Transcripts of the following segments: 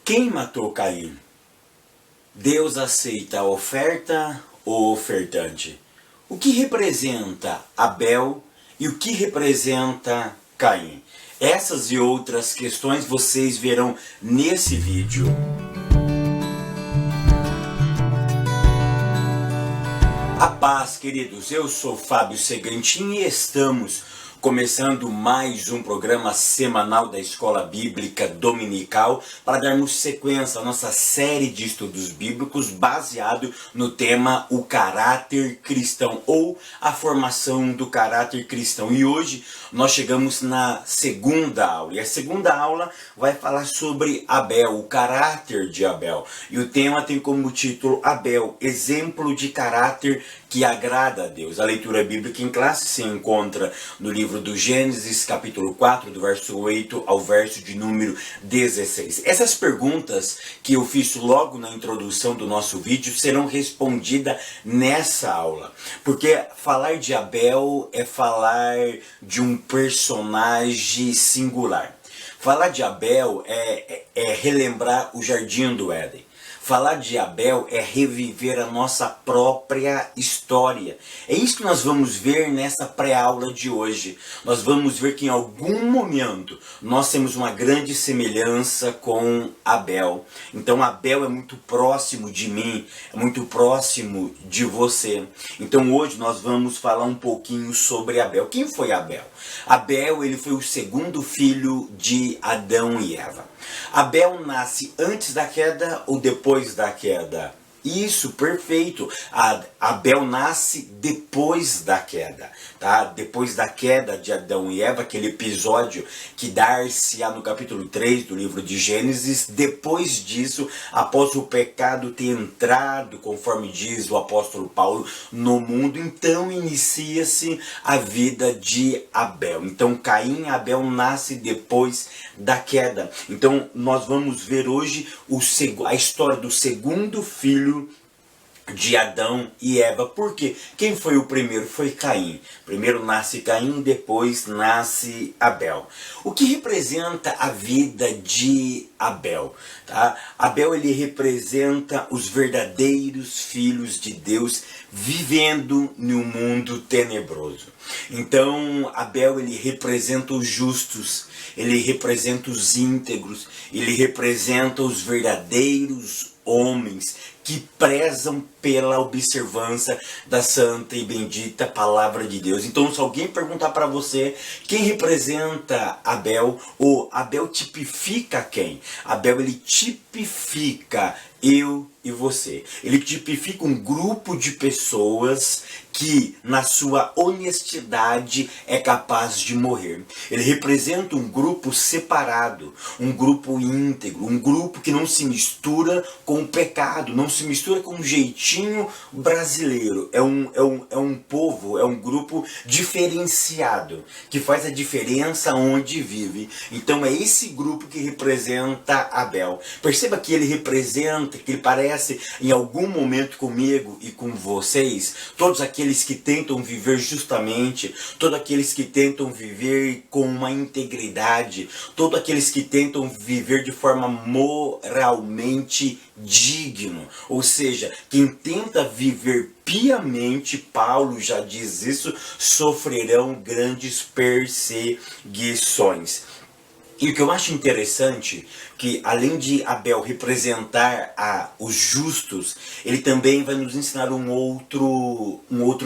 Quem matou Caim? Deus aceita a oferta ou ofertante? O que representa Abel e o que representa Caim? Essas e outras questões vocês verão nesse vídeo. A paz, queridos, eu sou Fábio Segantin e estamos começando mais um programa semanal da Escola Bíblica Dominical para darmos sequência à nossa série de estudos bíblicos baseado no tema o caráter cristão ou a formação do caráter cristão. E hoje nós chegamos na segunda aula e a segunda aula vai falar sobre Abel, o caráter de Abel. E o tema tem como título Abel, exemplo de caráter que agrada a Deus. A leitura bíblica em classe se encontra no livro do Gênesis, capítulo 4, do verso 8 ao verso de número 16. Essas perguntas que eu fiz logo na introdução do nosso vídeo serão respondidas nessa aula. Porque falar de Abel é falar de um personagem singular. Falar de Abel é relembrar o Jardim do Éden. Falar de Abel é reviver a nossa própria história. É isso que nós vamos ver nessa pré-aula de hoje. Nós vamos ver que em algum momento nós temos uma grande semelhança com Abel. Então Abel é muito próximo de mim, é muito próximo de você. Então hoje nós vamos falar um pouquinho sobre Abel. Quem foi Abel? Abel, ele foi o segundo filho de Adão e Eva. Abel nasce antes da queda ou depois da queda? Isso, perfeito. Abel nasce depois da queda, tá? Depois da queda de Adão e Eva, aquele episódio que dar-se-á no capítulo 3 do livro de Gênesis. Depois disso, após o pecado ter entrado, conforme diz o apóstolo Paulo, no mundo, então inicia-se a vida de Abel. Então Caim e Abel nasce depois da queda. Então nós vamos ver hoje a história do segundo filho de Adão e Eva. Por quê? Quem foi o primeiro? Foi Caim. Primeiro nasce Caim, depois nasce Abel. O que representa a vida de Abel? Tá? Abel, ele representa os verdadeiros filhos de Deus vivendo num mundo tenebroso. Então Abel, ele representa os justos, ele representa os íntegros, ele representa os verdadeiros homens que prezam pela observância da santa e bendita palavra de Deus. Então, se alguém perguntar para você quem representa Abel, ou Abel tipifica quem? Abel, ele tipifica eu e você. Ele tipifica um grupo de pessoas que, na sua honestidade, é capaz de morrer. Ele representa um grupo separado, um grupo íntegro, um grupo que não se mistura com o pecado, não se mistura com um jeitinho brasileiro. É um povo, é um grupo diferenciado, que faz a diferença onde vive. Então é esse grupo que representa Abel. Perceba que ele representa, que ele parece em algum momento comigo e com vocês, todos aqueles que tentam viver justamente, todos aqueles que tentam viver com uma integridade, todos aqueles que tentam viver de forma moralmente digno, ou seja, quem tenta viver piamente, Paulo já diz isso, sofrerão grandes perseguições. E o que eu acho interessante, que além de Abel representar os justos, ele também vai nos ensinar um outro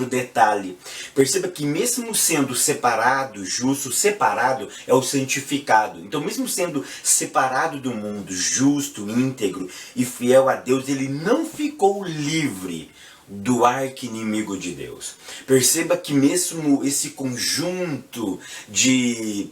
detalhe. Perceba que mesmo sendo separado, justo, separado é o santificado. Então mesmo sendo separado do mundo, justo, íntegro e fiel a Deus, ele não ficou livre do arqui-inimigo de Deus. Perceba que mesmo esse conjunto de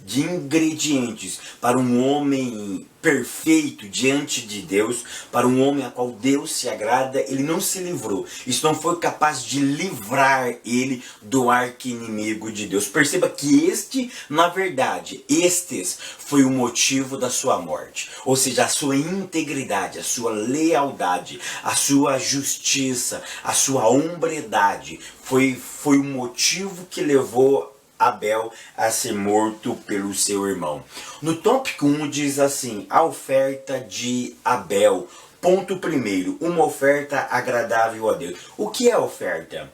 ingredientes para um homem perfeito diante de Deus, para um homem a qual Deus se agrada, ele não se livrou. Isso não foi capaz de livrar ele do arqui-inimigo de Deus. Perceba que na verdade, estes foi o motivo da sua morte. Ou seja, a sua integridade, a sua lealdade, a sua justiça, a sua hombridade foi o motivo que levou Abel a ser morto pelo seu irmão. No tópico 1 diz assim: a oferta de Abel. Ponto primeiro, uma oferta agradável a Deus. O que é oferta?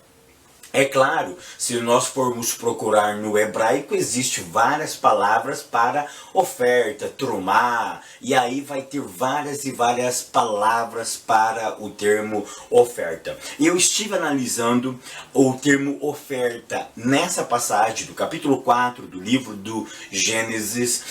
É claro, se nós formos procurar no hebraico, existe várias palavras para oferta, trumá, e aí vai ter várias e várias palavras para o termo oferta. Eu estive analisando o termo oferta nessa passagem do capítulo 4 do livro do Gênesis,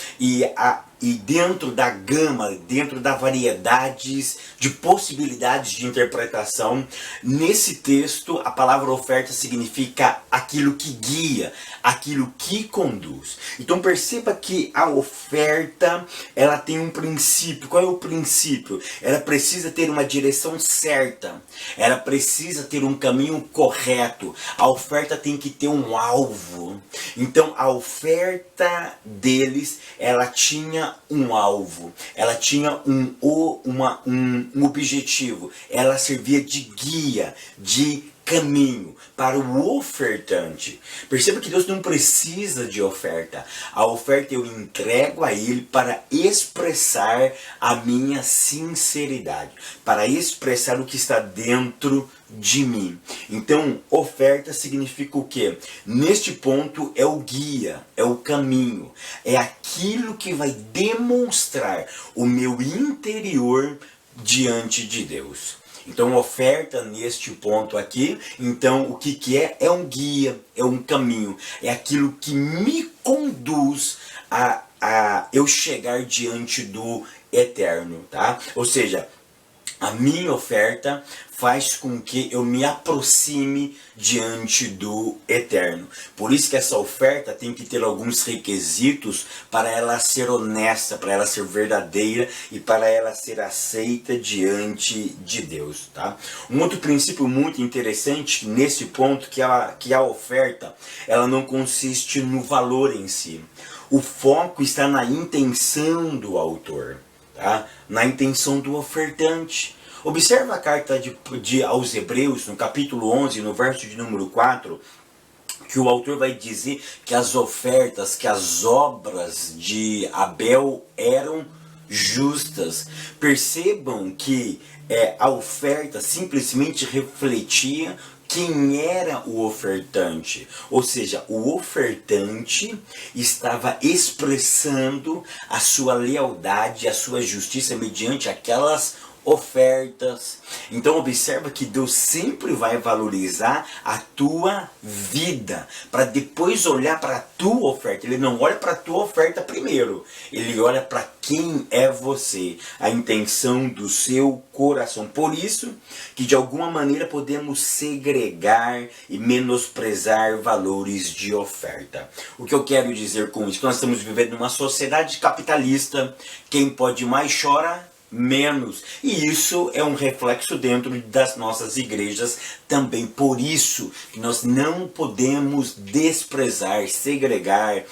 e dentro da gama, dentro da variedades de possibilidades de interpretação, nesse texto a palavra oferta significa aquilo que guia, aquilo que conduz. Então perceba que a oferta, ela tem um princípio. Qual é o princípio? Ela precisa ter uma direção certa, ela precisa ter um caminho correto, a oferta tem que ter um alvo. Então a oferta deles, ela tinha um alvo, ela tinha um objetivo, ela servia de guia, de caminho para o ofertante. Perceba que Deus não precisa de oferta. A oferta eu entrego a Ele para expressar a minha sinceridade, para expressar o que está dentro de mim. Então, oferta significa o quê? Neste ponto é o guia, é o caminho, é aquilo que vai demonstrar o meu interior diante de Deus. Então, oferta neste ponto aqui, então o que é? É um guia, é um caminho, é aquilo que me conduz a eu chegar diante do eterno, tá? Ou seja, a minha oferta faz com que eu me aproxime diante do eterno. Por isso que essa oferta tem que ter alguns requisitos para ela ser honesta, para ela ser verdadeira e para ela ser aceita diante de Deus, tá? Um outro princípio muito interessante nesse ponto que a oferta, ela não consiste no valor em si. O foco está na intenção do autor, tá? Na intenção do ofertante. Observa a carta aos Hebreus, no capítulo 11, no verso de número 4, que o autor vai dizer que as ofertas, que as obras de Abel eram justas. Percebam que a oferta simplesmente refletia quem era o ofertante. Ou seja, o ofertante estava expressando a sua lealdade, a sua justiça mediante aquelas ofertas. Então observa que Deus sempre vai valorizar a tua vida, para depois olhar para a tua oferta. Ele não olha para a tua oferta primeiro, ele olha para quem é você, a intenção do seu coração. Por isso que de alguma maneira podemos segregar e menosprezar valores de oferta. O que eu quero dizer com isso? Que nós estamos vivendo numa sociedade capitalista. Quem pode mais chora menos. E isso é um reflexo dentro das nossas igrejas também. Por isso que nós não podemos desprezar, segregar,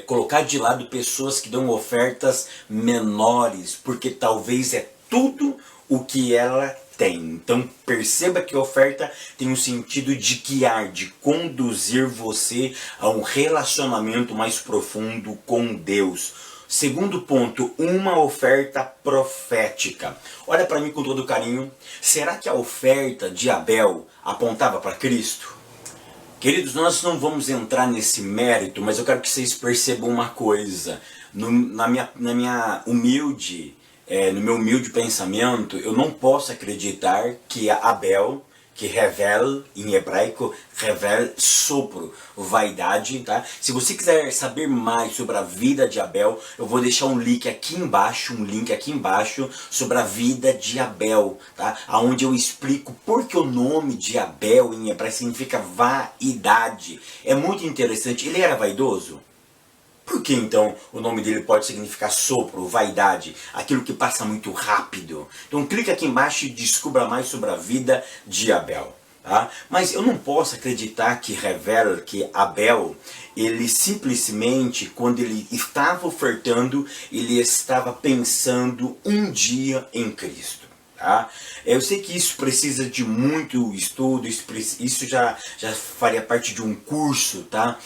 colocar de lado pessoas que dão ofertas menores, porque talvez é tudo o que ela tem. Então perceba que a oferta tem um sentido de guiar, de conduzir você a um relacionamento mais profundo com Deus. Segundo ponto, uma oferta profética. Olha para mim com todo carinho. Será que a oferta de Abel apontava para Cristo? Queridos, nós não vamos entrar nesse mérito, mas eu quero que vocês percebam uma coisa. No meu humilde pensamento, eu não posso acreditar que Abel, que revel, em hebraico, revel, sopro, vaidade, tá? Se você quiser saber mais sobre a vida de Abel, eu vou deixar um link aqui embaixo sobre a vida de Abel, tá? Onde eu explico por que o nome de Abel em hebraico significa vaidade. É muito interessante. Ele era vaidoso? Por que então o nome dele pode significar sopro, vaidade, aquilo que passa muito rápido? Então clica aqui embaixo e descubra mais sobre a vida de Abel. Tá? Mas eu não posso acreditar que revela que Abel, ele simplesmente, quando ele estava ofertando, ele estava pensando um dia em Cristo. Tá? Eu sei que isso precisa de muito estudo, isso já faria parte de um curso, tá?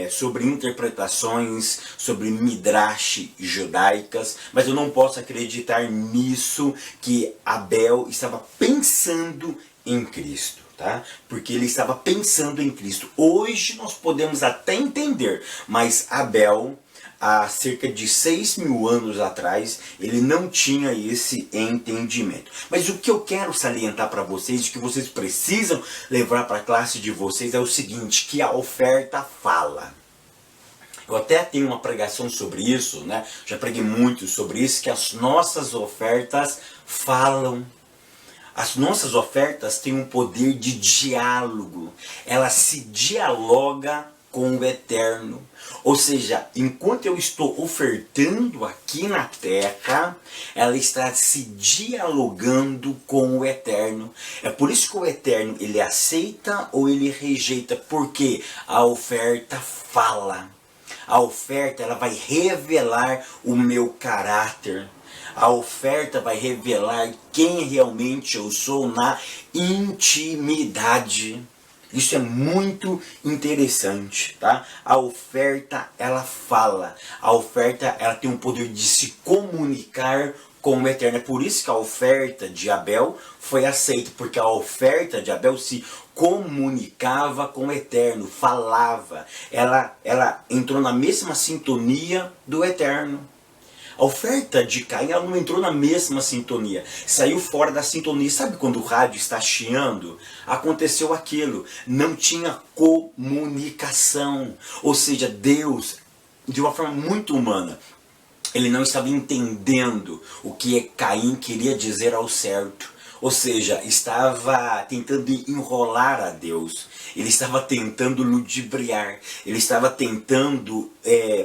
Sobre interpretações, sobre midrash judaicas, mas eu não posso acreditar nisso, que Abel estava pensando em Cristo. Tá? Porque ele estava pensando em Cristo. Hoje nós podemos até entender, mas Abel, há cerca de 6.000 anos atrás, ele não tinha esse entendimento. Mas o que eu quero salientar para vocês, que vocês precisam levar para a classe de vocês, é o seguinte, que a oferta fala. Eu até tenho uma pregação sobre isso, né? Já preguei muito sobre isso, que as nossas ofertas falam. As nossas ofertas têm um poder de diálogo. Ela se dialoga com o eterno. Ou seja, enquanto eu estou ofertando aqui na terra, ela está se dialogando com o eterno. É por isso que o eterno, ele aceita ou ele rejeita, porque a oferta fala. A oferta, ela vai revelar o meu caráter. A oferta vai revelar quem realmente eu sou na intimidade. Isso é muito interessante, tá? A oferta, ela fala. A oferta, ela tem o poder de se comunicar com o Eterno. É por isso que a oferta de Abel foi aceita, porque a oferta de Abel se comunicava com o Eterno, falava. Ela entrou na mesma sintonia do Eterno. A oferta de Caim, ela não entrou na mesma sintonia, saiu fora da sintonia. Sabe quando o rádio está chiando? Aconteceu aquilo, não tinha comunicação. Ou seja, Deus, de uma forma muito humana, ele não estava entendendo o que Caim queria dizer ao certo. Ou seja, estava tentando enrolar a Deus. Ele estava tentando ludibriar. Ele estava tentando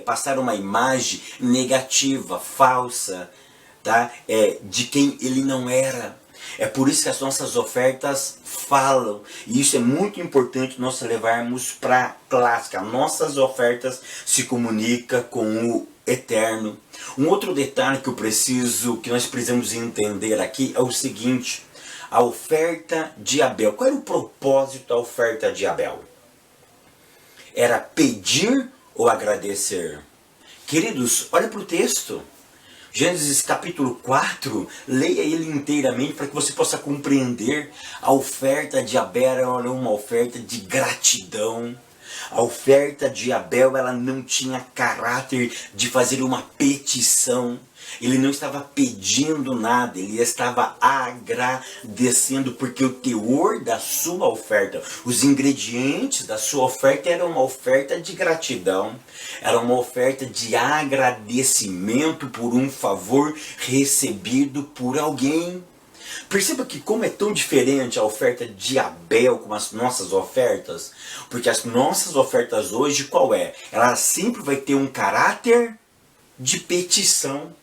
passar uma imagem negativa, falsa, tá? De quem ele não era. É por isso que as nossas ofertas falam. E isso é muito importante nós levarmos para a clássica. Nossas ofertas se comunicam com o Eterno. Um outro detalhe que nós precisamos entender aqui é o seguinte: a oferta de Abel. Qual era o propósito da oferta de Abel? Era pedir ou agradecer? Queridos, olha para o texto. Gênesis capítulo 4, leia ele inteiramente para que você possa compreender. A oferta de Abel era uma oferta de gratidão. A oferta de Abel, ela não tinha caráter de fazer uma petição. Ele não estava pedindo nada, ele estava agradecendo, porque o teor da sua oferta, os ingredientes da sua oferta era uma oferta de gratidão, era uma oferta de agradecimento por um favor recebido por alguém. Perceba que como é tão diferente a oferta de Abel com as nossas ofertas, porque as nossas ofertas hoje, qual é? Ela sempre vai ter um caráter de petição.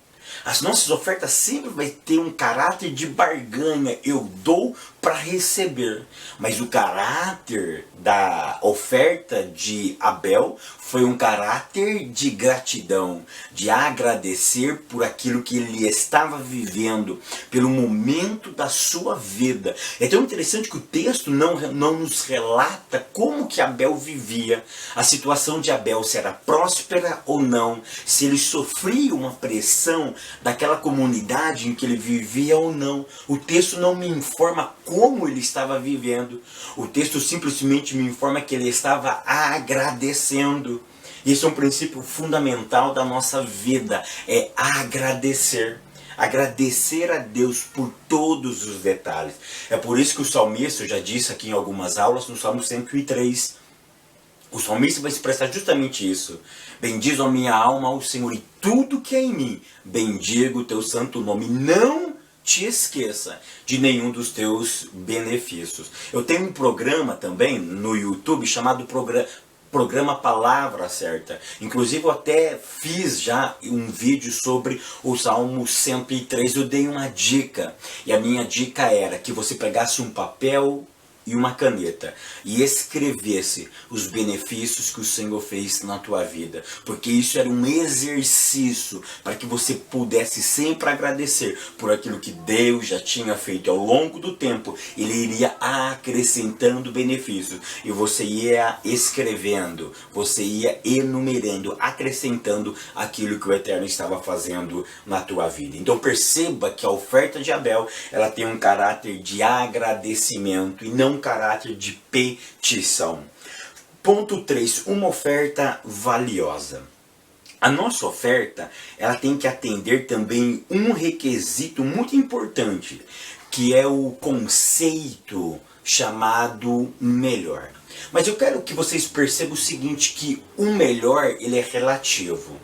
As nossas ofertas sempre vai ter um caráter de barganha. Eu dou para receber. Mas o caráter da oferta de Abel foi um caráter de gratidão, de agradecer por aquilo que ele estava vivendo, pelo momento da sua vida. É tão interessante que o texto não nos relata como que Abel vivia, a situação de Abel, se era próspera ou não, se ele sofria uma pressão daquela comunidade em que ele vivia ou não. O texto não me informa como ele estava vivendo. O texto simplesmente me informa que ele estava agradecendo. Isso é um princípio fundamental da nossa vida, é agradecer. Agradecer a Deus por todos os detalhes. É por isso que o salmista, eu já disse aqui em algumas aulas, no Salmo 103, o salmista vai expressar justamente isso. Bendiz a minha alma ao Senhor e tudo que é em mim, bendigo o teu santo nome. Não te esqueça de nenhum dos teus benefícios. Eu tenho um programa também no YouTube chamado Programa Palavra Certa. Inclusive eu até fiz já um vídeo sobre o Salmo 103. Eu dei uma dica. E a minha dica era que você pegasse um papel e uma caneta e escrevesse os benefícios que o Senhor fez na tua vida, porque isso era um exercício para que você pudesse sempre agradecer por aquilo que Deus já tinha feito ao longo do tempo. Ele iria acrescentando benefícios e você ia escrevendo, você ia enumerando, acrescentando aquilo que o Eterno estava fazendo na tua vida. Então perceba que a oferta de Abel, ela tem um caráter de agradecimento e não um caráter de petição. Ponto 3, uma oferta valiosa. A nossa oferta, ela tem que atender também um requisito muito importante, que é o conceito chamado melhor. Mas eu quero que vocês percebam o seguinte, que o melhor, ele é relativo.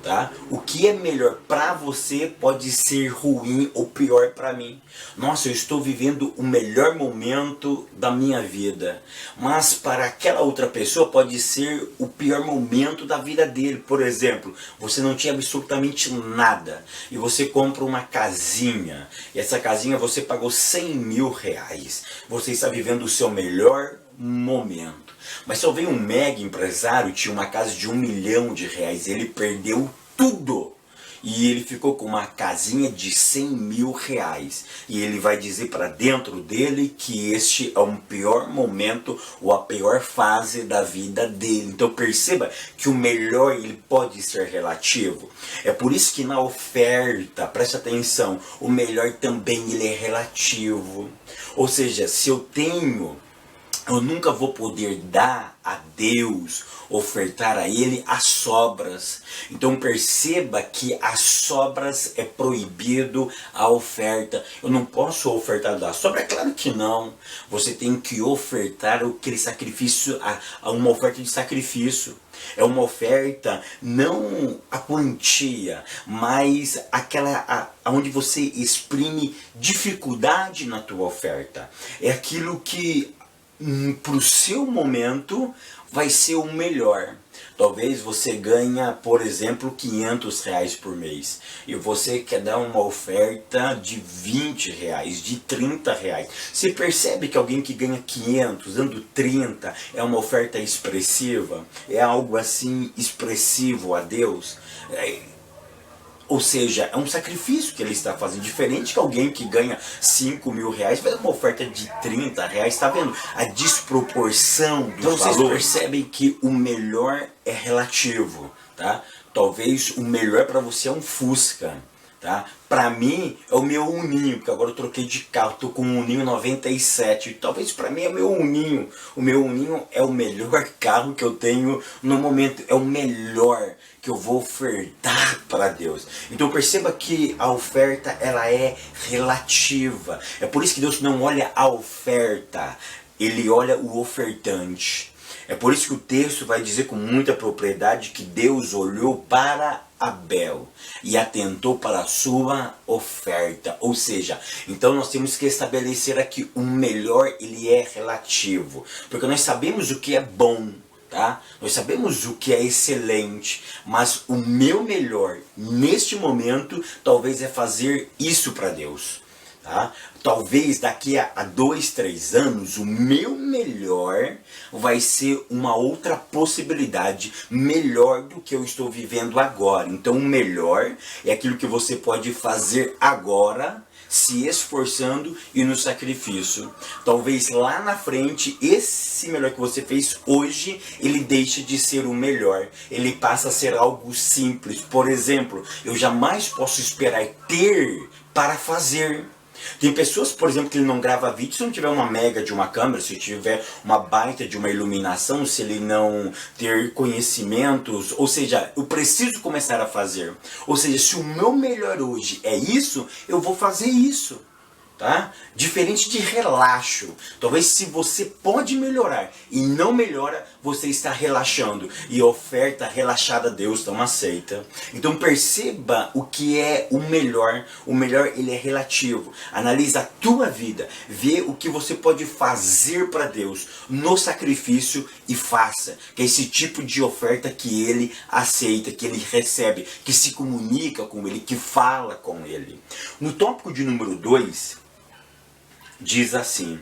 Tá? O que é melhor para você pode ser ruim ou pior para mim. Nossa, eu estou vivendo o melhor momento da minha vida, mas para aquela outra pessoa pode ser o pior momento da vida dele. Por exemplo, você não tinha absolutamente nada e você compra uma casinha, e essa casinha você pagou 100 mil reais. Você está vivendo o seu melhor momento. Mas só veio um mega empresário, tinha uma casa de 1 milhão de reais, ele perdeu tudo. E ele ficou com uma casinha de 100 mil reais. E ele vai dizer para dentro dele que este é um pior momento ou a pior fase da vida dele. Então perceba que o melhor, ele pode ser relativo. É por isso que na oferta, preste atenção, o melhor também ele é relativo. Ou seja, se eu nunca vou poder dar a Deus, ofertar a Ele as sobras. Então perceba que as sobras é proibido a oferta. Eu não posso ofertar da sobra? É claro que não. Você tem que ofertar aquele sacrifício, uma oferta de sacrifício. É uma oferta, não a quantia, mas aquela onde você exprime dificuldade na tua oferta. É aquilo que para o seu momento vai ser o melhor. Talvez você ganha, por exemplo, 500 reais por mês e você quer dar uma oferta de 20 reais, de 30 reais. Você percebe que alguém que ganha 500, dando 30, é uma oferta expressiva? É algo assim expressivo a Deus? Ou seja, é um sacrifício que ele está fazendo, diferente que alguém que ganha 5 mil reais faz uma oferta de 30 reais, está vendo a desproporção do valor? Vocês percebem que o melhor é relativo, tá? Talvez o melhor para você é um Fusca, tá? Para mim é o meu Uninho, porque agora eu troquei de carro, estou com um Uninho 97, talvez para mim é o meu Uninho. O meu Uninho é o melhor carro que eu tenho no momento, é o melhor que eu vou ofertar para Deus. Então perceba que a oferta, ela é relativa. É por isso que Deus não olha a oferta, Ele olha o ofertante. É por isso que o texto vai dizer com muita propriedade que Deus olhou para Abel e atentou para a sua oferta. Ou seja, então nós temos que estabelecer aqui o melhor, ele é relativo. Porque nós sabemos o que é bom, tá? Nós sabemos o que é excelente, mas o meu melhor neste momento talvez é fazer isso para Deus. Tá? Talvez daqui a 2, 3 anos o meu melhor vai ser uma outra possibilidade melhor do que eu estou vivendo agora. Então o melhor é aquilo que você pode fazer agora, se esforçando e no sacrifício. Talvez lá na frente, esse melhor que você fez hoje, ele deixe de ser o melhor. Ele passa a ser algo simples. Por exemplo, eu jamais posso esperar ter para fazer. Tem pessoas, por exemplo, que ele não grava vídeo se não tiver uma mega de uma câmera, se tiver uma baita de uma iluminação, se ele não ter conhecimentos, ou seja, eu preciso começar a fazer. Ou seja, se o meu melhor hoje é isso, eu vou fazer isso. Tá? Diferente de relaxo. Talvez se você pode melhorar e não melhora, você está relaxando. E oferta relaxada a Deus não aceita. Então perceba o que é o melhor. O melhor, ele é relativo. Analisa a tua vida. Vê o que você pode fazer para Deus no sacrifício e faça. Que é esse tipo de oferta que ele aceita, que ele recebe, que se comunica com ele, que fala com ele. No tópico de número 2, diz assim: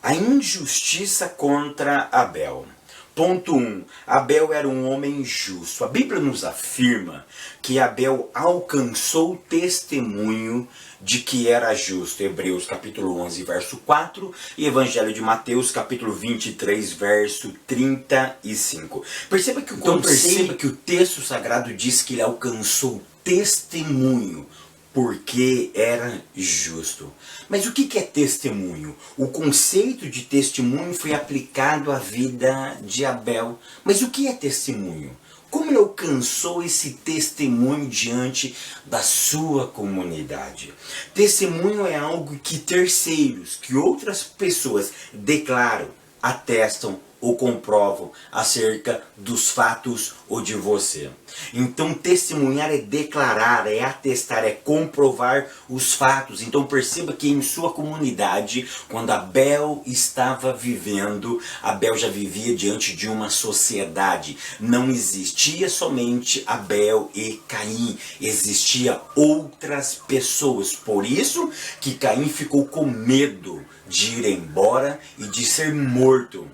A injustiça contra Abel. Ponto 1. Abel era um homem justo. A Bíblia nos afirma que Abel alcançou testemunho de que era justo. Hebreus capítulo 11, verso 4 e Evangelho de Mateus capítulo 23, verso 35. Perceba que o texto sagrado diz que ele alcançou testemunho porque era justo. Mas o que é testemunho? O conceito de testemunho foi aplicado à vida de Abel. Mas o que é testemunho? Como ele alcançou esse testemunho diante da sua comunidade? Testemunho é algo que terceiros, que outras pessoas declaram, atestam ou comprovam acerca dos fatos ou de você. Então testemunhar é declarar, é atestar, é comprovar os fatos. Então perceba que em sua comunidade, quando Abel estava vivendo, Abel já vivia diante de uma sociedade. Não existia somente Abel e Caim, existia outras pessoas. Por isso que Caim ficou com medo de ir embora e de ser morto.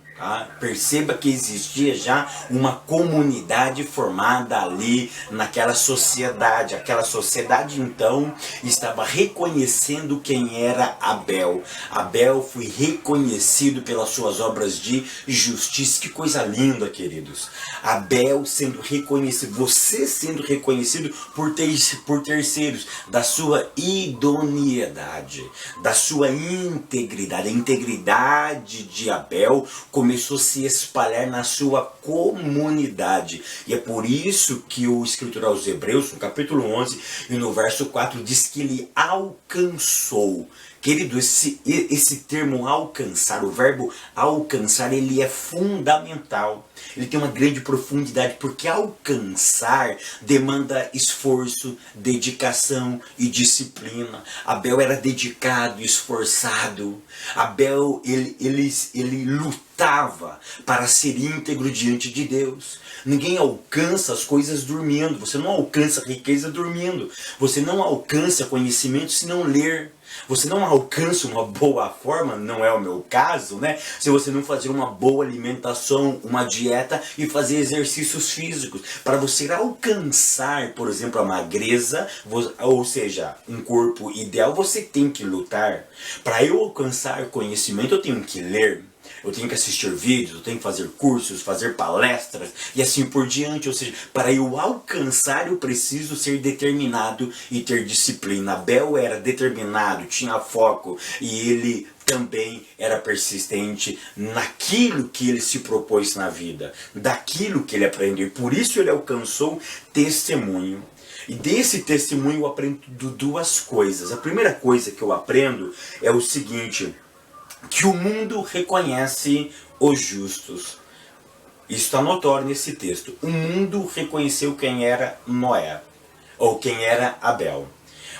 Perceba que existia já uma comunidade formada ali naquela sociedade. Aquela sociedade então estava reconhecendo quem era Abel. Abel foi reconhecido pelas suas obras de justiça. Que coisa linda, queridos. Abel sendo reconhecido, você sendo reconhecido por terceiros, da sua idoneidade, da sua integridade. A integridade de Abel começou a se espalhar na sua comunidade. E é por isso que o escritor aos Hebreus, no capítulo 11 e no verso 4, diz que ele alcançou. Querido, esse termo alcançar, o verbo alcançar, ele é fundamental. Ele tem uma grande profundidade, porque alcançar demanda esforço, dedicação e disciplina. Abel era dedicado, esforçado. Abel, ele lutava para ser íntegro diante de Deus. Ninguém alcança as coisas dormindo. Você não alcança riqueza dormindo. Você não alcança conhecimento se não ler. Você não alcança uma boa forma, não é o meu caso, né? Se você não fazer uma boa alimentação, uma dieta e fazer exercícios físicos. Para você alcançar, por exemplo, a magreza, ou seja, um corpo ideal, você tem que lutar. Para eu alcançar conhecimento, eu tenho que ler. Eu tenho que assistir vídeos, eu tenho que fazer cursos, fazer palestras e assim por diante. Ou seja, para eu alcançar eu preciso ser determinado e ter disciplina. Abel era determinado, tinha foco e ele também era persistente naquilo que ele se propôs na vida, daquilo que ele aprendeu. Por isso ele alcançou testemunho. E desse testemunho eu aprendo duas coisas. A primeira coisa que eu aprendo é o seguinte: que o mundo reconhece os justos. Isso está notório nesse texto. O mundo reconheceu quem era Noé, ou quem era Abel.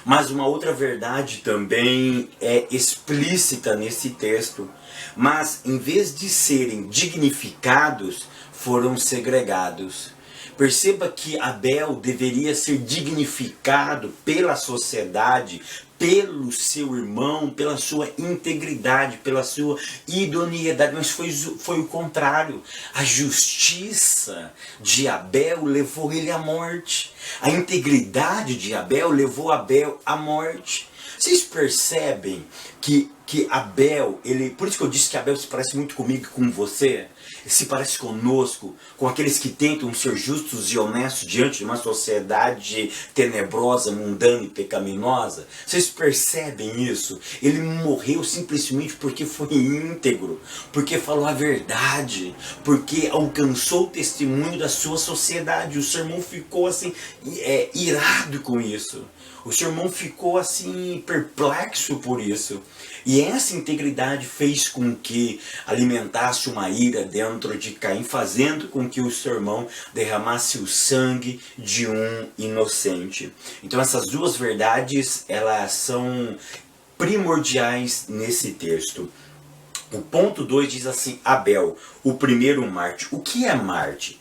Mas uma outra verdade também é explícita nesse texto. Mas em vez de serem dignificados, foram segregados. Perceba que Abel deveria ser dignificado pela sociedade, pelo seu irmão, pela sua integridade, pela sua idoneidade, mas foi o contrário. A justiça de Abel levou ele à morte. A integridade de Abel levou Abel à morte. Vocês percebem que Abel, por isso que eu disse que Abel se parece muito comigo e com você, se parece conosco, com aqueles que tentam ser justos e honestos diante de uma sociedade tenebrosa, mundana e pecaminosa. Vocês percebem isso? Ele morreu simplesmente porque foi íntegro, porque falou a verdade, porque alcançou o testemunho da sua sociedade. O sermão ficou assim, irado com isso. O seu irmão ficou assim perplexo por isso. E essa integridade fez com que alimentasse uma ira dentro de Caim, fazendo com que o seu irmão derramasse o sangue de um inocente. Então essas duas verdades, elas são primordiais nesse texto. O ponto 2 diz assim: Abel, o primeiro Marte. O que é Marte?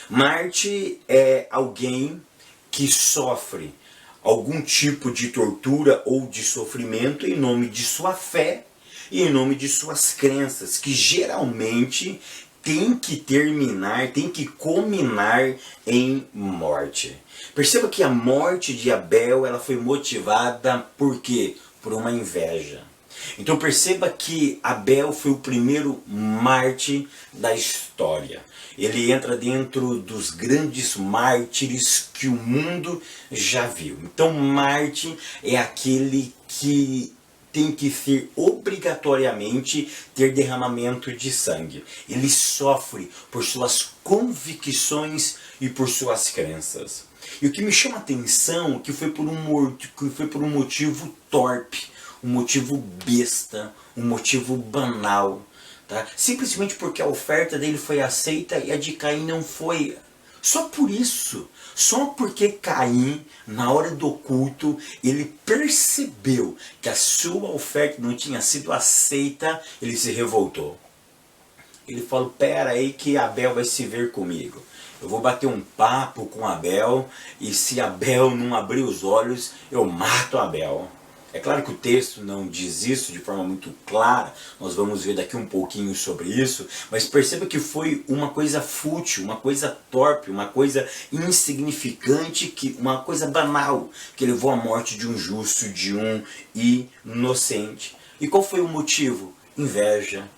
Marte é alguém que sofre algum tipo de tortura ou de sofrimento em nome de sua fé e em nome de suas crenças, que geralmente tem que terminar, tem que culminar em morte. Perceba que a morte de Abel, ela foi motivada por quê? Por uma inveja. Então perceba que Abel foi o primeiro mártir da história. Ele entra dentro dos grandes mártires que o mundo já viu. Então mártir é aquele que tem que ser obrigatoriamente ter derramamento de sangue. Ele sofre por suas convicções e por suas crenças. E o que me chama a atenção é que foi por um motivo torpe, um motivo besta, um motivo banal. Tá? Simplesmente porque a oferta dele foi aceita e a de Caim não foi. Só por isso. Só porque Caim, na hora do culto, ele percebeu que a sua oferta não tinha sido aceita, ele se revoltou. Ele falou, pera aí que Abel vai se ver comigo. Eu vou bater um papo com Abel e se Abel não abrir os olhos, eu mato Abel. É claro que o texto não diz isso de forma muito clara, nós vamos ver daqui um pouquinho sobre isso, mas perceba que foi uma coisa fútil, uma coisa torpe, uma coisa insignificante, uma coisa banal, que levou à morte de um justo, de um inocente. E qual foi o motivo? Inveja.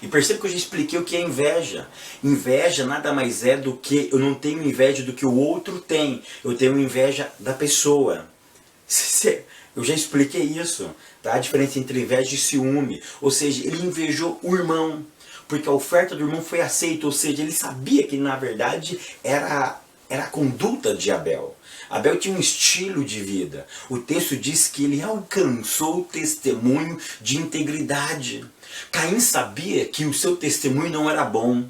E perceba que eu já expliquei o que é inveja. Inveja nada mais é do que, eu não tenho inveja do que o outro tem, eu tenho inveja da pessoa. Eu já expliquei isso, tá? A diferença entre inveja e ciúme. Ou seja, ele invejou o irmão, porque a oferta do irmão foi aceita. Ou seja, ele sabia que na verdade era a conduta de Abel. Abel tinha um estilo de vida. O texto diz que ele alcançou o testemunho de integridade. Caim sabia que o seu testemunho não era bom.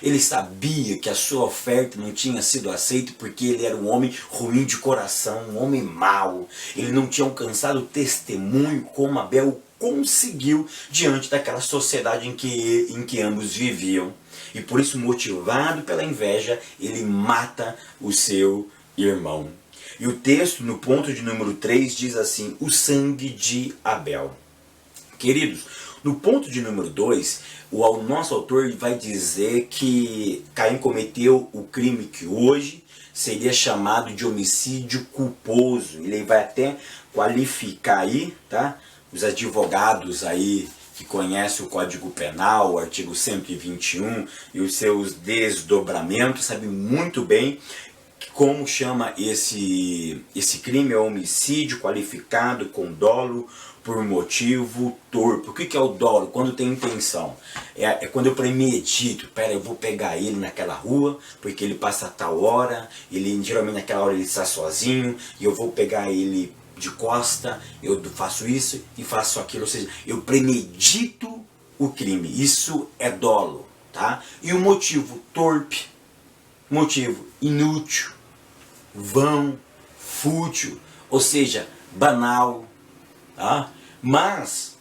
Ele sabia que a sua oferta não tinha sido aceita porque ele era um homem ruim de coração, um homem mau. Ele não tinha alcançado o testemunho como Abel conseguiu diante daquela sociedade em que ambos viviam. E por isso, motivado pela inveja, ele mata o seu irmão. E o texto, no ponto de número 3, diz assim, o sangue de Abel. Queridos, no ponto de número 2, o nosso autor vai dizer que Caim cometeu o crime que hoje seria chamado de homicídio culposo. Ele vai até qualificar aí, tá? Os advogados aí que conhecem o Código Penal, o artigo 121 e os seus desdobramentos, sabem muito bem como chama esse crime. É homicídio qualificado com dolo por motivo torpe. O que é o dolo? Quando tem intenção. É quando eu premedito. Pera, eu vou pegar ele naquela rua, porque ele passa a tal hora, geralmente naquela hora ele está sozinho, e eu vou pegar ele de costa, eu faço isso e faço aquilo. Ou seja, eu premedito o crime. Isso é dolo. Tá? E o motivo torpe, motivo inútil, vão, fútil, ou seja, banal, tá? Mas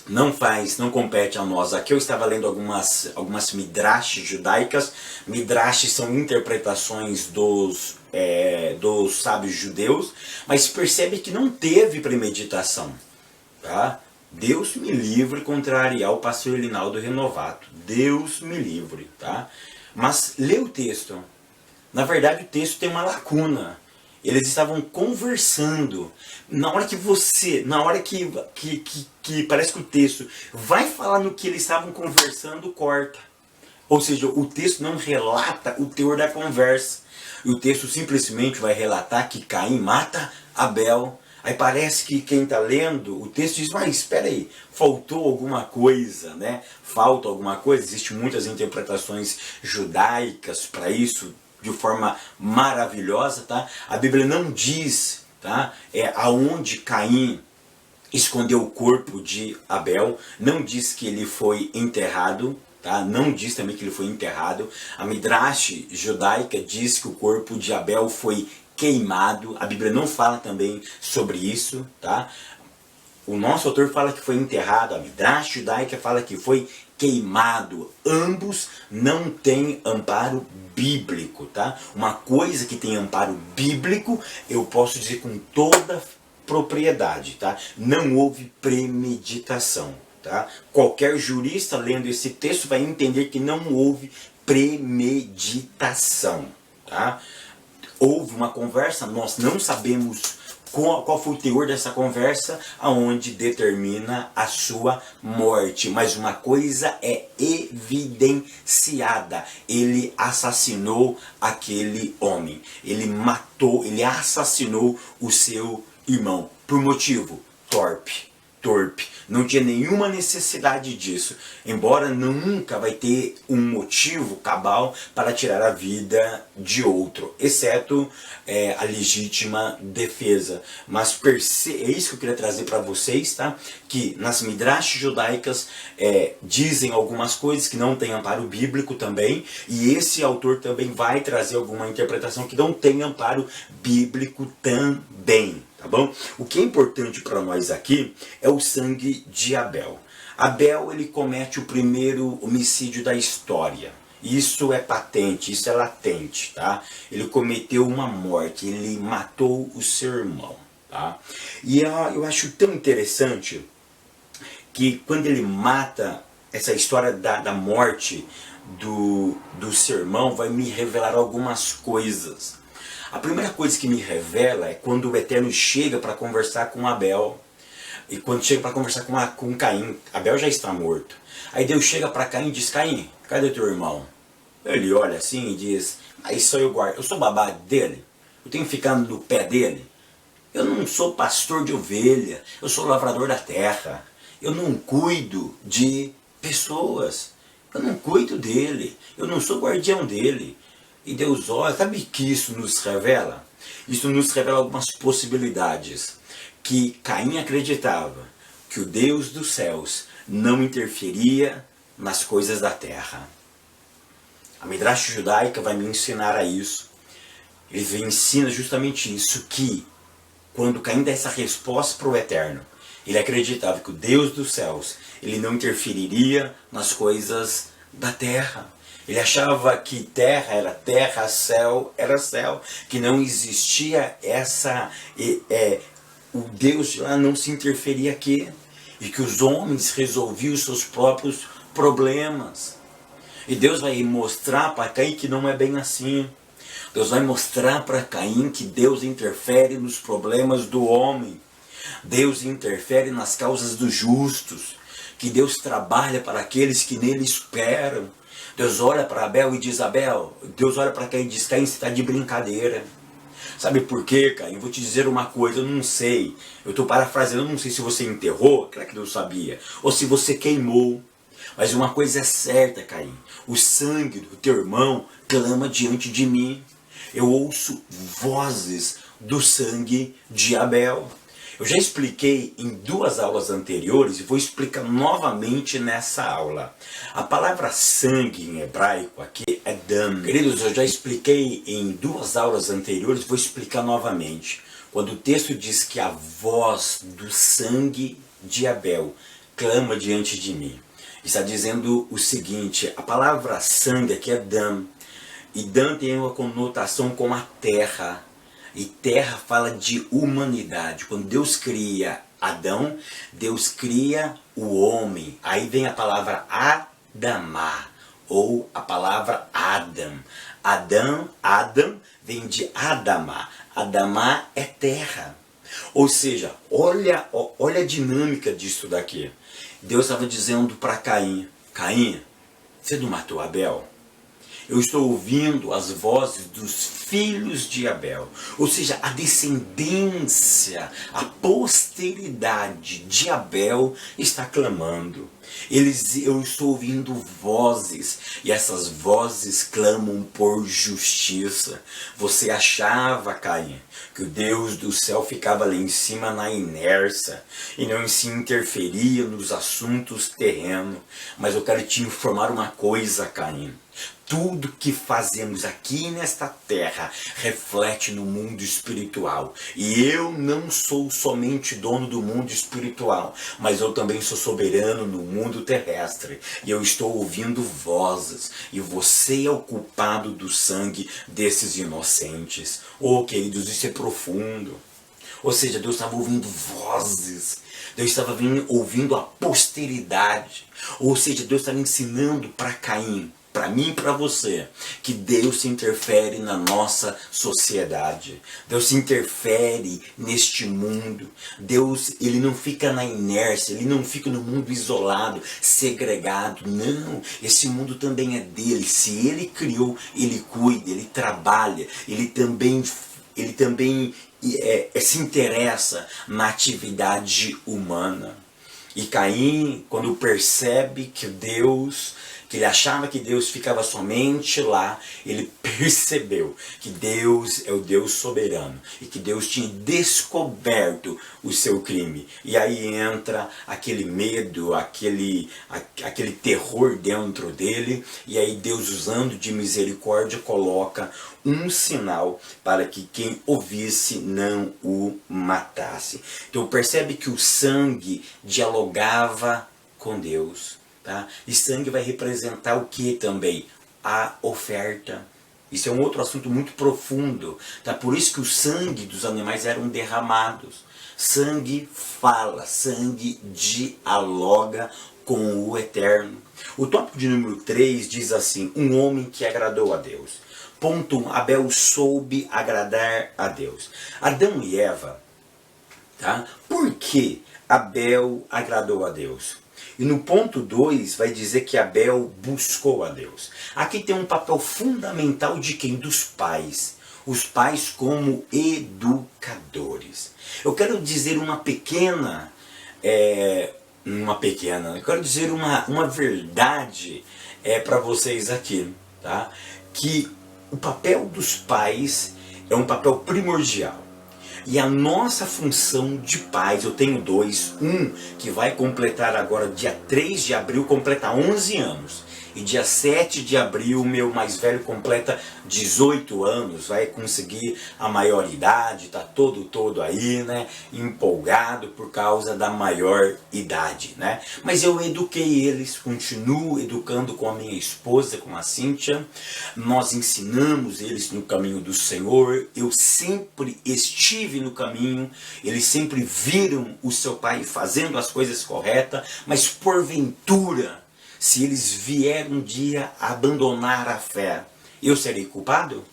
não compete a nós. Aqui eu estava lendo algumas midrashis judaicas. Midrashis são interpretações dos sábios judeus, mas percebe que não teve premeditação, tá? Deus me livre contrariar o pastor Linaldo Renovato. Deus me livre, tá? Mas lê o texto. Na verdade, o texto tem uma lacuna. Eles estavam conversando. Na hora que parece que o texto vai falar no que eles estavam conversando, corta. Ou seja, o texto não relata o teor da conversa. E o texto simplesmente vai relatar que Caim mata Abel. Aí parece que quem está lendo o texto diz, mas espera aí, faltou alguma coisa, né? Falta alguma coisa. Existem muitas interpretações judaicas para isso, de forma maravilhosa, tá? A Bíblia não diz, tá? Aonde Caim escondeu o corpo de Abel, não diz que ele foi enterrado, tá? Não diz também que ele foi enterrado. A Midrash judaica diz que o corpo de Abel foi queimado. A Bíblia não fala também sobre isso, tá? O nosso autor fala que foi enterrado, a Midrash judaica fala que foi queimado. Ambos não têm amparo bíblico, tá? Uma coisa que tem amparo bíblico, eu posso dizer com toda propriedade, tá? Não houve premeditação. Tá? Qualquer jurista lendo esse texto vai entender que não houve premeditação. Tá? Houve uma conversa, nós não sabemos qual foi o teor dessa conversa, aonde determina a sua morte. Mas uma coisa é evidenciada: ele assassinou aquele homem, ele matou, ele assassinou o seu irmão. Por motivo torpe. Não tinha nenhuma necessidade disso, embora nunca vai ter um motivo cabal para tirar a vida de outro, exceto a legítima defesa. Mas é isso que eu queria trazer para vocês, tá? Que nas midrash judaicas dizem algumas coisas que não tem amparo bíblico também, e esse autor também vai trazer alguma interpretação que não tem amparo bíblico também. Tá bom? O que é importante para nós aqui é o sangue de Abel. Abel, ele comete o primeiro homicídio da história. Isso é patente, isso é latente, tá? Ele cometeu uma morte, ele matou o seu irmão, tá? E eu acho tão interessante que quando ele mata, essa história da morte do seu irmão vai me revelar algumas coisas. A primeira coisa que me revela é quando o Eterno chega para conversar com Abel. E quando chega para conversar com Caim, Abel já está morto. Aí Deus chega para Caim e diz: Caim, cadê teu irmão? Ele olha assim e diz: aí só eu guardo, eu sou babá dele, eu tenho ficado no pé dele. Eu não sou pastor de ovelha, eu sou lavrador da terra. Eu não cuido de pessoas, eu não cuido dele, eu não sou guardião dele. E Deus olha, sabe o que isso nos revela? Isso nos revela algumas possibilidades. Que Caim acreditava que o Deus dos céus não interferia nas coisas da terra. A Midrash judaica vai me ensinar a isso. Ele ensina justamente isso, que quando Caim dá essa resposta para o Eterno, ele acreditava que o Deus dos céus ele não interferiria nas coisas da terra. Ele achava que terra era terra, céu era céu, que não existia o Deus de lá não se interferia aqui, e que os homens resolviam os seus próprios problemas. E Deus vai mostrar para Caim que não é bem assim. Deus vai mostrar para Caim que Deus interfere nos problemas do homem. Deus interfere nas causas dos justos, que Deus trabalha para aqueles que nele esperam. Deus olha para Abel e diz: Abel, Deus olha para Caim e diz: Caim, você está de brincadeira. Sabe por quê, Caim? Vou te dizer uma coisa, eu não sei. Eu estou parafraseando, eu não sei se você enterrou, claro que Deus sabia, ou se você queimou. Mas uma coisa é certa, Caim: o sangue do teu irmão clama diante de mim. Eu ouço vozes do sangue de Abel. Eu já expliquei em 2 aulas anteriores e vou explicar novamente nessa aula. A palavra sangue em hebraico aqui é dam. Queridos, eu já expliquei em 2 aulas anteriores, vou explicar novamente. Quando o texto diz que a voz do sangue de Abel clama diante de mim, está dizendo o seguinte: a palavra sangue aqui é dam. E dam tem uma conotação com a terra. E terra fala de humanidade. Quando Deus cria Adão, Deus cria o homem. Aí vem a palavra Adamá, ou a palavra Adam. Adam vem de Adamá. Adamá é terra. Ou seja, olha a dinâmica disso daqui. Deus estava dizendo para Caim: Caim, você não matou Abel? Eu estou ouvindo as vozes dos filhos de Abel. Ou seja, a descendência, a posteridade de Abel está clamando. Eu estou ouvindo vozes, e essas vozes clamam por justiça. Você achava, Caim, que o Deus do céu ficava lá em cima na inércia e não se interferia nos assuntos terrenos. Mas eu quero te informar uma coisa, Caim. Tudo que fazemos aqui nesta terra reflete no mundo espiritual. E eu não sou somente dono do mundo espiritual, mas eu também sou soberano no mundo terrestre. E eu estou ouvindo vozes. E você é o culpado do sangue desses inocentes. Oh, queridos, isso é profundo. Ou seja, Deus estava ouvindo vozes. Deus estava ouvindo a posteridade. Ou seja, Deus estava ensinando para Caim, para mim e para você, que Deus se interfere na nossa sociedade. Deus se interfere neste mundo. Deus, ele não fica na inércia, ele não fica no mundo isolado, segregado. Não, esse mundo também é dele. Se ele criou, ele cuida, ele trabalha, ele também se interessa na atividade humana. E Caim, quando percebe que ele achava que Deus ficava somente lá, ele percebeu que Deus é o Deus soberano e que Deus tinha descoberto o seu crime. E aí entra aquele medo, aquele terror dentro dele, e aí Deus, usando de misericórdia, coloca um sinal para que quem ouvisse não o matasse. Então percebe que o sangue dialogava com Deus. Tá? E sangue vai representar o que também? A oferta. Isso é um outro assunto muito profundo. Tá? Por isso que o sangue dos animais eram derramados. Sangue fala, sangue dialoga com o eterno. O tópico de número 3 diz assim: um homem que agradou a Deus. Ponto 1. Abel soube agradar a Deus. Adão e Eva, tá? Por que Abel agradou a Deus? E no ponto 2 vai dizer que Abel buscou a Deus. Aqui tem um papel fundamental de quem? Dos pais. Os pais como educadores. Eu quero dizer eu quero dizer uma verdade para vocês aqui, tá? Que o papel dos pais é um papel primordial. E a nossa função de pais, eu tenho dois, um que vai completar agora dia 3 de abril, completa 11 anos. E dia 7 de abril, meu mais velho completa 18 anos, vai conseguir a maioridade, tá todo aí, né, empolgado por causa da maior idade, né. Mas eu eduquei eles, continuo educando com a minha esposa, com a Cíntia, nós ensinamos eles no caminho do Senhor, eu sempre estive no caminho, eles sempre viram o seu pai fazendo as coisas corretas, mas porventura, se eles vierem um dia abandonar a fé, eu serei culpado?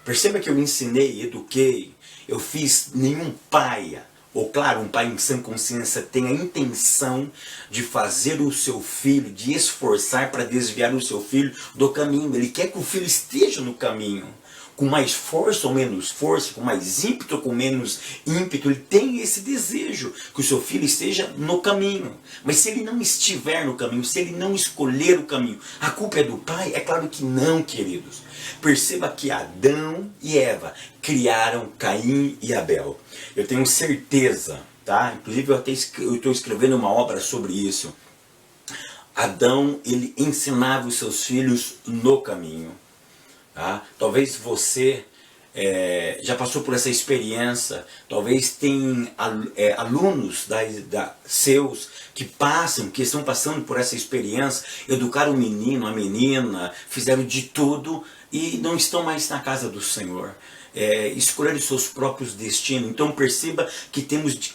Perceba que eu ensinei, eduquei, eu fiz nenhum pai, ou claro, um pai em sã consciência tem a intenção de fazer o seu filho, de esforçar para desviar o seu filho do caminho. Ele quer que o filho esteja no caminho. Com mais força ou menos força, com mais ímpeto ou com menos ímpeto, ele tem esse desejo que o seu filho esteja no caminho. Mas se ele não estiver no caminho, se ele não escolher o caminho, a culpa é do pai? É claro que não, queridos. Perceba que Adão e Eva criaram Caim e Abel. Eu tenho certeza, tá? Inclusive eu estou escrevendo uma obra sobre isso. Adão, ele ensinava os seus filhos no caminho. Tá? Talvez você já passou por essa experiência, talvez tem alunos seus que estão passando por essa experiência, educaram o menino, a menina, fizeram de tudo e não estão mais na casa do Senhor. Escolheram seus próprios destinos. Então perceba que temos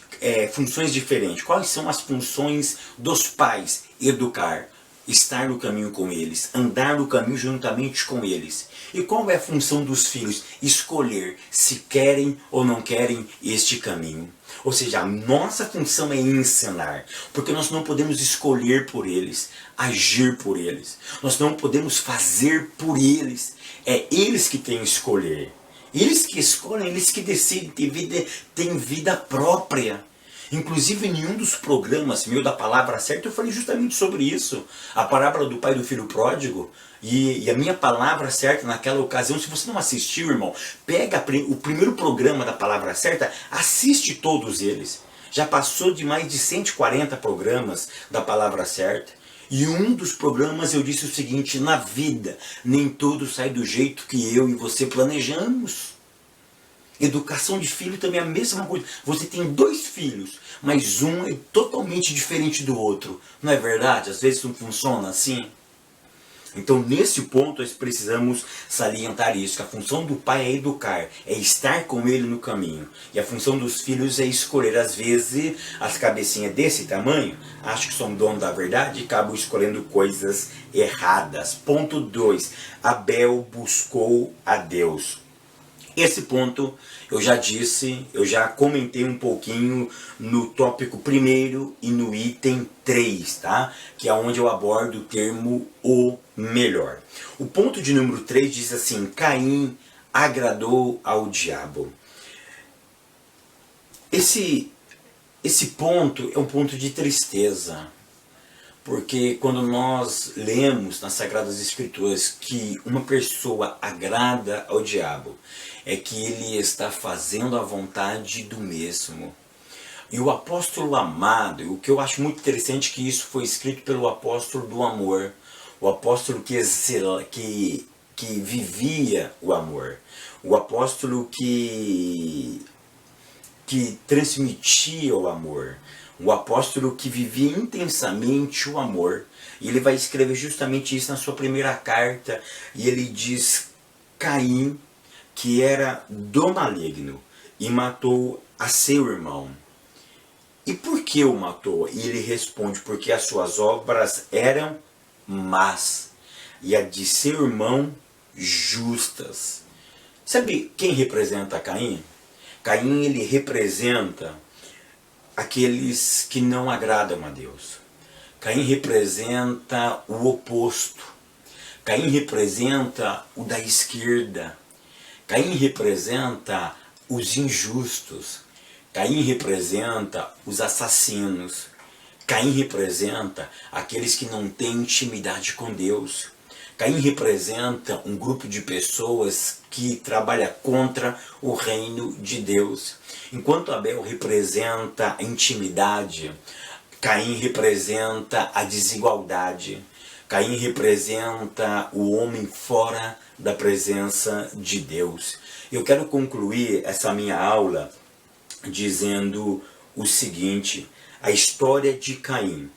funções diferentes. Quais são as funções dos pais? Educar, estar no caminho com eles, andar no caminho juntamente com eles. E qual é a função dos filhos? Escolher se querem ou não querem este caminho. Ou seja, a nossa função é ensinar, porque nós não podemos escolher por eles, agir por eles. Nós não podemos fazer por eles. É eles que têm que escolher. Eles que escolhem, eles que decidem, têm vida própria. Inclusive, em nenhum dos programas meu da Palavra Certa eu falei justamente sobre isso. A parábola do pai do filho pródigo e a minha palavra certa naquela ocasião. Se você não assistiu, irmão, pega o primeiro programa da Palavra Certa, assiste todos eles. Já passou de mais de 140 programas da Palavra Certa. E um dos programas eu disse o seguinte: na vida, nem tudo sai do jeito que eu e você planejamos. Educação de filho também é a mesma coisa. Você tem 2 filhos, mas um é totalmente diferente do outro. Não é verdade? Às vezes não funciona assim. Então, nesse ponto, nós precisamos salientar isso, que a função do pai é educar, é estar com ele no caminho. E a função dos filhos é escolher. Às vezes, as cabecinhas desse tamanho, acham que são dono da verdade e acabam escolhendo coisas erradas. Ponto 2. Abel buscou a Deus. Esse ponto eu já disse, eu já comentei um pouquinho no tópico 1º e no item 3, tá? Que é onde eu abordo o termo o melhor. O ponto de número 3 diz assim: Caim agradou ao diabo. Esse ponto é um ponto de tristeza. Porque quando nós lemos nas Sagradas Escrituras que uma pessoa agrada ao diabo, é que ele está fazendo a vontade do mesmo. E o apóstolo amado, o que eu acho muito interessante é que isso foi escrito pelo apóstolo do amor, o apóstolo que vivia o amor, o apóstolo que transmitia o amor, o apóstolo que vivia intensamente o amor. E ele vai escrever justamente isso na sua primeira carta, e ele diz: Caim, que era do maligno, e matou a seu irmão. E por que o matou? E ele responde: porque as suas obras eram más, e a de seu irmão justas. Sabe quem representa Caim? Caim, ele representa aqueles que não agradam a Deus. Caim representa o oposto. Caim representa o da esquerda. Caim representa os injustos. Caim representa os assassinos. Caim representa aqueles que não têm intimidade com Deus. Caim representa um grupo de pessoas que trabalha contra o reino de Deus. Enquanto Abel representa a intimidade, Caim representa a desigualdade. Caim representa o homem fora da presença de Deus. Eu quero concluir essa minha aula dizendo o seguinte: a história de Caim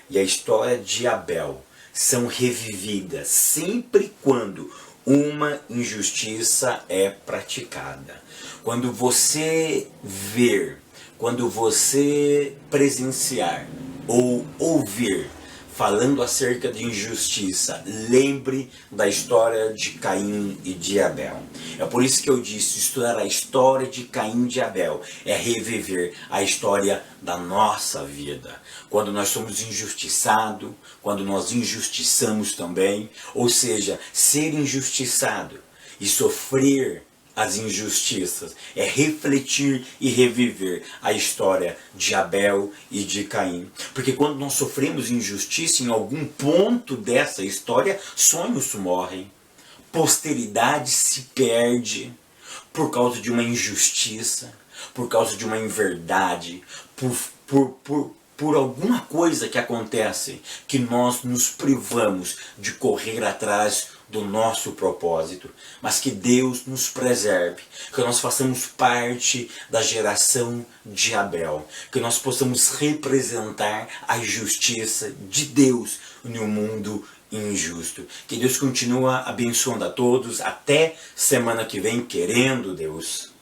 e a história de Abel são revividas sempre quando uma injustiça é praticada. Quando você ver, quando você presenciar ou ouvir falando acerca de injustiça, lembre da história de Caim e de Abel. É por isso que eu disse, estudar a história de Caim e de Abel é reviver a história da nossa vida. Quando nós somos injustiçados, quando nós injustiçamos também, ou seja, ser injustiçado e sofrer as injustiças, é refletir e reviver a história de Abel e de Caim. Porque quando nós sofremos injustiça, em algum ponto dessa história, sonhos morrem, posteridade se perde por causa de uma injustiça, por causa de uma inverdade, por alguma coisa que acontece, que nós nos privamos de correr atrás do nosso propósito, mas que Deus nos preserve, que nós façamos parte da geração de Abel, que nós possamos representar a justiça de Deus no mundo injusto. Que Deus continue abençoando a todos, até semana que vem, querendo Deus.